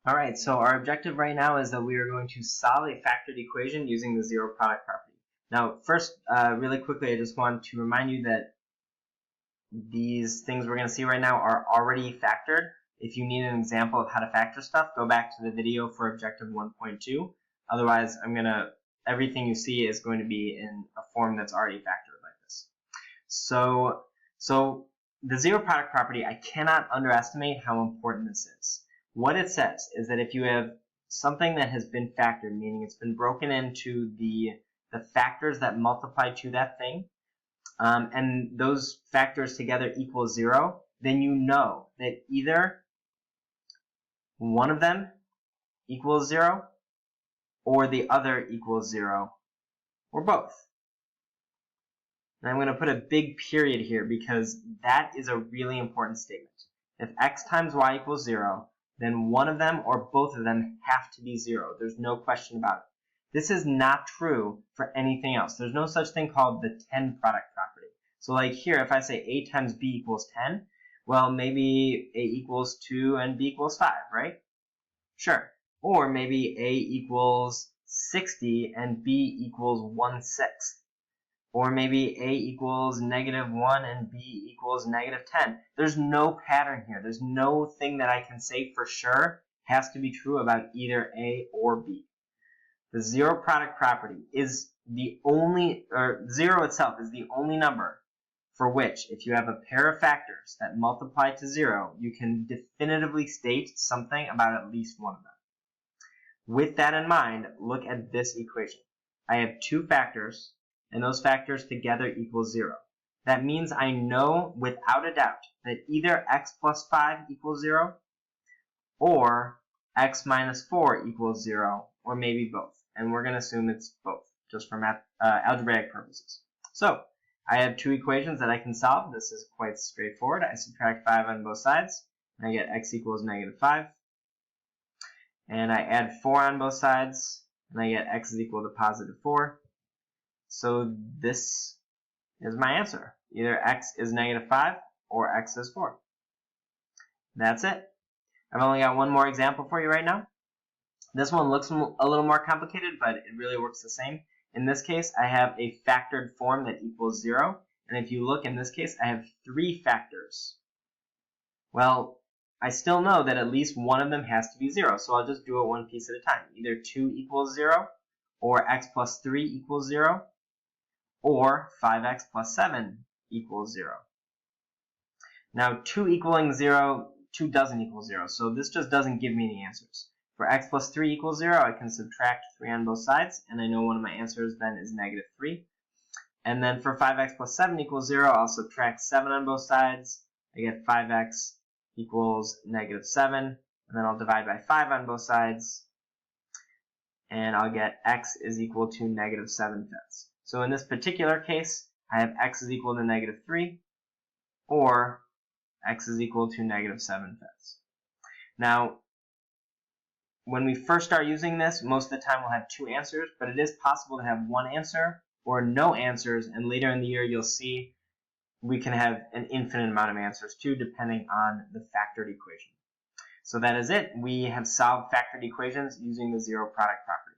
Alright, so our objective right now is that we are going to solve a factored equation using the zero product property. Now, first, really quickly, I just want to remind you that these things we're going to see right now are already factored. If you need an example of how to factor stuff, go back to the video for objective 1.2. Otherwise, everything you see is going to be in a form that's already factored like this. So the zero product property, I cannot underestimate how important this is. What it says is that if you have something that has been factored, meaning it's been broken into the factors that multiply to that thing, and those factors together equal 0, then you know that either one of them equals 0, or the other equals 0, or both. And I'm going to put a big period here because that is a really important statement. If x times y equals 0, then one of them or both of them have to be 0. There's no question about it. This is not true for anything else. There's no such thing called the 10 product property. So like here, if I say a times b equals 10, well, maybe a equals 2 and b equals 5, right? Sure. Or maybe a equals 60 and b equals 1/6. Or maybe a equals -1 and b equals -10. There's no pattern here. There's no thing that I can say for sure has to be true about either a or b. The zero product property is the only, or 0 itself is the only number for which, if you have a pair of factors that multiply to 0, you can definitively state something about at least one of them. With that in mind, look at this equation. I have two factors, and those factors together equal 0. That means I know without a doubt that either x plus 5 equals 0, or x minus 4 equals 0, or maybe both. And we're going to assume it's both, just for algebraic purposes. So I have two equations that I can solve. This is quite straightforward. I subtract 5 on both sides, and I get x equals -5. And I add 4 on both sides, and I get x is equal to +4. So this is my answer. Either x is -5 or x is 4. That's it. I've only got one more example for you right now. This one looks a little more complicated, but it really works the same. In this case, I have a factored form that equals 0. And if you look in this case, I have 3 factors. Well, I still know that at least one of them has to be 0, so I'll just do it one piece at a time. Either 2 equals 0, or x plus 3 equals 0, or 5x plus 7 equals 0. Now, 2 equaling 0, 2 doesn't equal 0, so this just doesn't give me any answers. For x plus 3 equals 0, I can subtract 3 on both sides, and I know one of my answers then is -3. And then for 5x plus 7 equals 0, I'll subtract 7 on both sides. I get 5x equals -7, and then I'll divide by 5 on both sides, and I'll get x is equal to -7/5. So in this particular case, I have x is equal to -3, or x is equal to -7/5. Now, when we first start using this, most of the time we'll have 2 answers, but it is possible to have 1 answer or no answers, and later in the year you'll see we can have an infinite amount of answers too, depending on the factored equation. So that is it. We have solved factored equations using the zero product property.